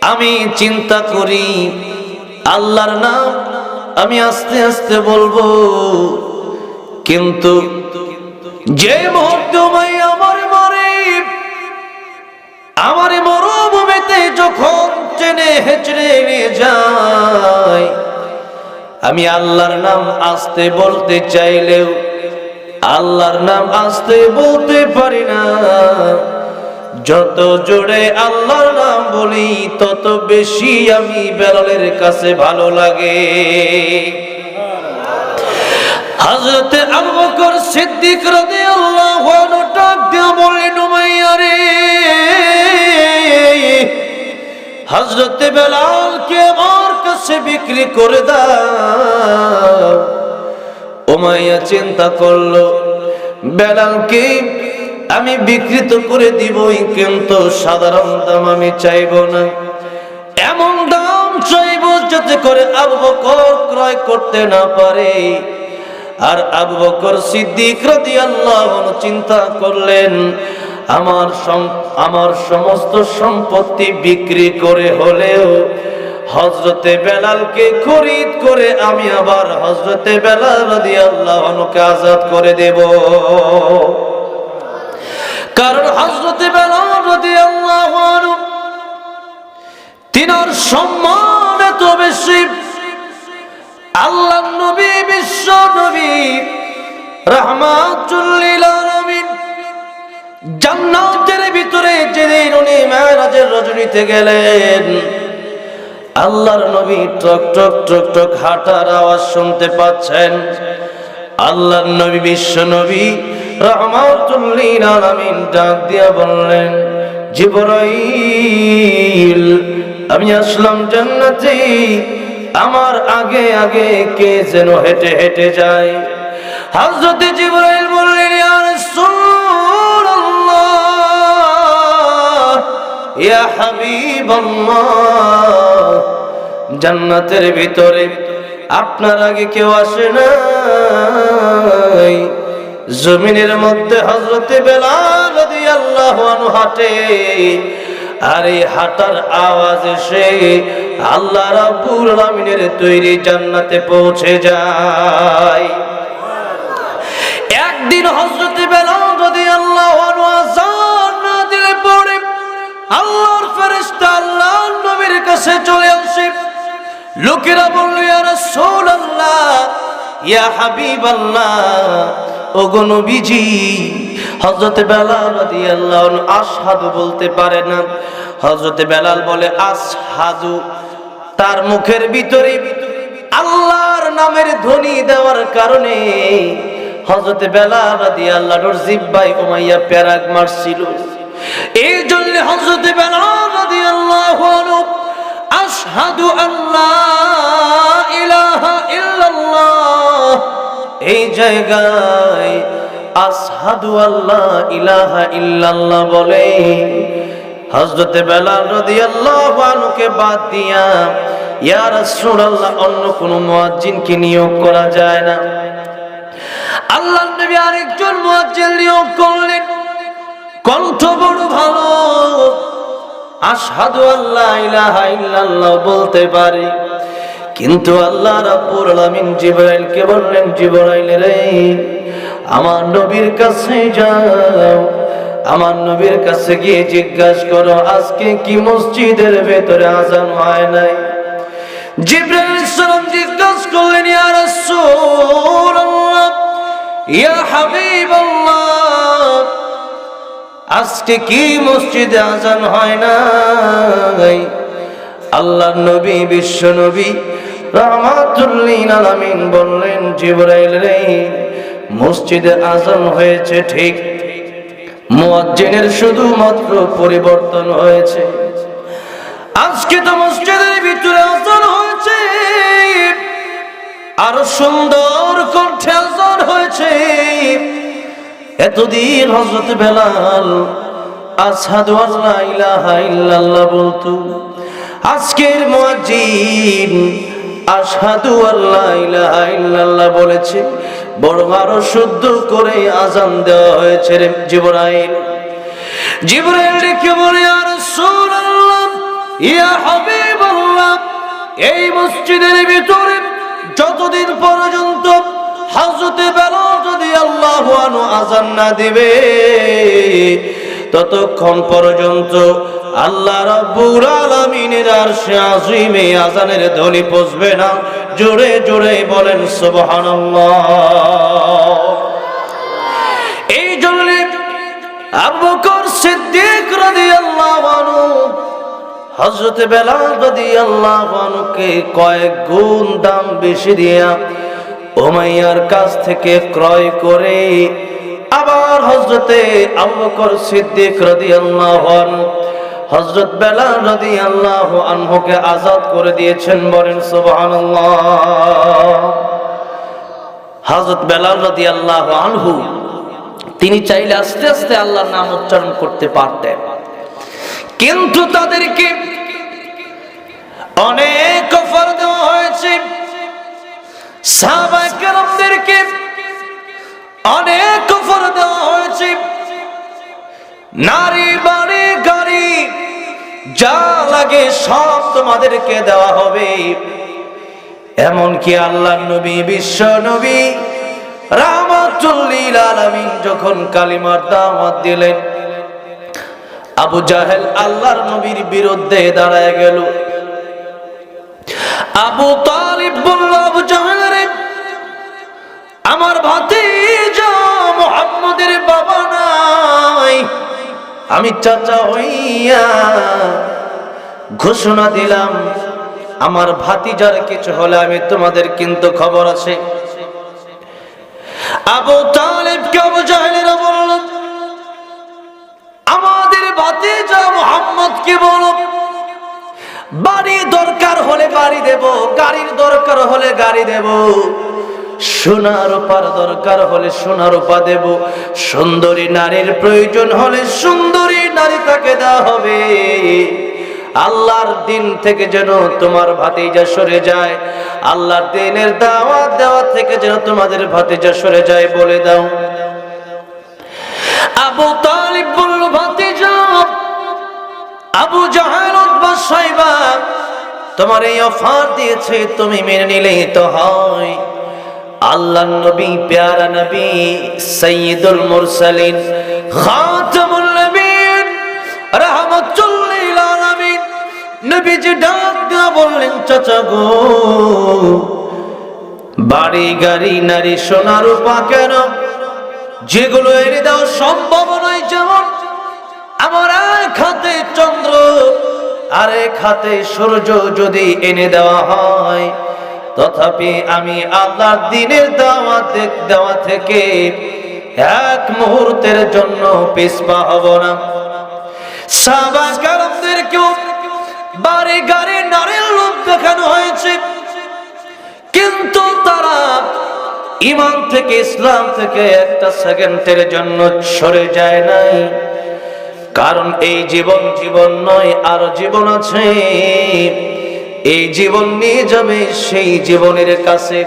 আমি চিন্তা করি আল্লাহর নাম আমি আস্তে আস্তে বলবো, কিন্তু যে মুহূর্তে আমার মরুভূমিতে যখন টেনে হেঁচড়ে নিয়ে যায়, আমি আল্লাহর নাম আস্তে বলতে চাইলেও আল্লাহর নাম আস্তে বলতে পারি না। যত জোরে আল্লাহর নাম বলি তত বেশি আমি বেলালের কাছে ভালো লাগে। হযরত আবু বকর সিদ্দিক রাদিয়াল্লাহু আনহু ডাক দিয়ে বললেন, উমাইয়া রে, হযরত বেলালকে আমার কাছে বিক্রি করে দাও। উমাইয়া চিন্তা করলো, বেলালকে আমি বিকৃত করে দিবই, কিন্তু সাধারণ দাম আমি চাইব না, এমন দাম চাইব যাতে করে আবু বকর ক্রয় করতে না পারে। আর আবু বকর সিদ্দিক রাদিয়াল্লাহু আনহু চিন্তা করলেন, আমার সমস্ত সম্পত্তি বিক্রি করে হলেও হযরতে বেলালকে খরিদ করে আমি আবার হযরতে বেলাল রাদিয়াল্লাহু আনহুকে আজাদ করে দেব। কারণ হযরতে বেলাল রাদিয়াল্লাহু আনহু তিনার সম্মান এত বেশি, আল্লাহর নবী বিশ্ব নবী রাহমাতুল লিল আলামিন জান্নাতের ভিতরে যেদিন উনি মেরাজের রজনীতে গেলেন, আল্লাহর নবী টক টক টক টক হাঁটার আওয়াজ শুনতে পাচ্ছেন। আল্লাহর নবী বিশ্ব নবী রাহমাতুল লিল আলামিন ডাক দিয়া বললেন, জিবরাইল, আমি আসলাম জান্নাতে, আমার আগে আগে কে যেন হেঁটে হেঁটে যায়। হযরত জিবরাইল বললেন, ইয়া রাসূলুল্লাহ, ইয়া হাবিবাল্লাহ, জান্নাতের ভিতরে আপনার আগে কেউ আসে নাই, জমিনের মধ্যে হযরতে বেলাল রাদিয়াল্লাহু আনহু হাঁটে, আর এই হাঁটার আওয়াজ এসে আল্লাহ রাব্বুল আলামিনের তৈরি জান্নাতে পৌঁছে যায়। একদিন হযরতে বেলাল রাদিয়াল্লাহু আনহু আযান না দিলে পড়ে আল্লাহর ফেরেশতা আল্লাহর নবীর কাছে চলে আসে। লোকেরা বলল, ইয়া রাসূলুল্লাহ, ইয়া হাবিবাল্লাহ, ওগো নবীজি, হযরতে বেলাল রাদিয়াল্লাহু আনহু আশহাদু বলতে পারে না। হযরতে বেলাল বলে আশহাদু, তার মুখের ভিতরে আল্লাহর নামের ধ্বনি দেওয়ার কারণে হযরতে বেলাল রাদিয়াল্লাহু আনহুর জিহ্বায় উমাইয়া পেরাক মারছিল। এই জন্য হযরতে বেলাল রাদিয়াল্লাহু আনহু আশহাদু আল্লা ইলাহা ইল্লাল্লাহ, এই জায়গায় আশহাদু আল্লা ইলাহা ইল্লাল্লাহ বলে হযরতে বেলাল রাদিয়াল্লাহু আনহুকে বাদ দিয়া ইয়া রাসূলুল্লাহ অন্য কোন মুয়াজ্জিনকে নিয়োগ করা যায় না। আল্লাহর নবী আরেকজন মুয়াজ্জিন নিয়োগ করলেন, কণ্ঠ বড় ভালো, আশহাদু আল্লা ইলাহা ইল্লাল্লাহ বলতে পারে। কিন্তু আল্লাহ রাব্বুল আলামিন জিবরাইলকে বললেন, জিবরাইল রে, আমার নবীর কাছে যাও, আমার নবীর কাছে গিয়ে জিজ্ঞাসা করো আজকে কি মসজিদের ভেতরে আযান হয় নাই। জিবরাইল আলাইহিস সালাম জিজ্ঞাসা করলেন, ইয়া রাসূলুল্লাহ, ইয়া হাবিবাল্লাহ, আজকে কি মসজিদে আযান হয় নাই? আল্লাহর নবী বিশ্ব নবী রাহমাতুল লিল আলামিন বললেন, জিবরাইল রে, মসজিদে আযান হয়েছে ঠিক, মুয়াজ্জিনের শুধুমাত্র পরিবর্তন হয়েছে। আজকে তো মসজিদের ভিতরে আযান হয়েছে, আরো সুন্দর কণ্ঠে আযান হয়েছে। এতদিন হযরত বেলাল আশহাদু আল্লা ইলাহা ইল্লাল্লাহ বলতো, আজকের মুয়াজ্জিন আশহাদু আল্লা ইলাহা ইল্লাল্লাহ বলেছে, বড় আরো শুদ্ধ করে আযান দেওয়া হয়েছে। রে জিবরাইল, জিবরাইল ডেকে বলে, ইয়া রাসূলুল্লাহ, ইয়া হাবিবাল্লাহ, এই মসজিদের ভিতরে যতদিন পর্যন্ত হযরতে বেলাল রাদিয়াল্লাহু আনহু আযান না দিবে ততক্ষণ পর্যন্ত আল্লাহ রাব্বুল আলামিনের আরশে আযীমে আযানের ধ্বনি পৌঁছবে না। জোরে জোরে বলেন সুবহানাল্লাহ। এই জন্য আবু বকর সিদ্দিক রাদিয়াল্লাহু আনহু হযরতে বেলাল রাদিয়াল্লাহু আনহুকে কয়েক গুণ দাম বেশি দিয়া উমাইয়ার কাছ থেকে ক্রয় করে আবার হযরতে আবু বকর সিদ্দিক রাদিয়াল্লাহু আনহু হযরত বেলাল রাদিয়াল্লাহু আনহুকে আযাদ করে দিয়েছেন। বলেন সুবহানাল্লাহ। হযরত বেলাল রাদিয়াল্লাহু আনহু তিনি চাইলে আস্তে আস্তে আল্লাহর নাম উচ্চারণ করতে পারতেন, কিন্তু তাদেরকে অনেক অফার দেওয়া হয়েছে। সাহাবায়ে কেরামদেরকে অনেক অফার দেওয়া হয়েছে, নারী বাড়ি গাড়ি যা লাগে সব তোমাদেরকে দেওয়া হবে। এমনকি আল্লাহর নবী বিশ্ব নবী রাহমাতুল লিল আলামিন যখন কালিমার দাওয়াত দিলেন, আবু জাহেল আল্লাহর নবীর বিরুদ্ধে দাঁড়ায় গেল। আবু তালিব বলল, আবু জাহেল রে, আমার ভাতিজা মুহাম্মদের বাবা নাই, আমি চাচা হইয়া ঘোষণা দিলাম আমার ভাতিজার কিছু হলে আমি তোমাদের কিন্তু খবর আছে। আবু তালিবকে আবু জাহেলেরা বলল, আমাদের ভাতিজা মুহাম্মদকে বলো বাড়ি দরকার হলে বাড়ি দেব, গাড়ির দরকার হলে গাড়ি দেব, সোনা রূপার দরকার হলে সোনা রূপা দেব, সুন্দরী নারীর প্রয়োজন হলে সুন্দরী নারী তাকে দেওয়া হবে। আল্লাহর দিন থেকে যেন তোমার ভাতিজা সরে যায়, আল্লাহর দিনের দাওয়াত দেওয়া থেকে যেন তোমাদের ভাতিজা সরে যায়, বলে দাও। আবু তালিব বলল, ভাতিজা আবু জাহেল উতবা সাইবা তোমার এই অফার দিয়েছে, তুমি মেনে নিলেই তো হয়। আল্লাহর নবী, প্যারা নবী, সাইয়্যিদুল মুরসালিন, খাতামুন নবীন, রাহমাতুল লিল আলামিন নবীজি ডাক দিয়া বললেন, চাচা গো, বাড়ি গাড়ি নারী সোনা রূপা কেন, যেগুলো এনে দেওয়া সম্ভব নয়, যেমন আমার এক হাতে চন্দ্র আর এক হাতে সূর্য যদি এনে দেওয়া হয়, তথাপি আমি আল্লাহর দ্বীনের দাওয়াত দেওয়া থেকে এক মুহূর্তের জন্য পিছপা হব না। সাহাবায়ে কেরামদেরকেও বাড়ি গাড়ি নারীর লোভ দেখানো হয়েছে, কিন্তু তারা ঈমান থেকে, ইসলাম থেকে একটা সেকেন্ডের জন্য সরে যায় নাই। কারণ এই জীবন জীবন নয়, আর জীবন আছে। এই জীবন নিয়ে যাবে সেই জীবনের কাছে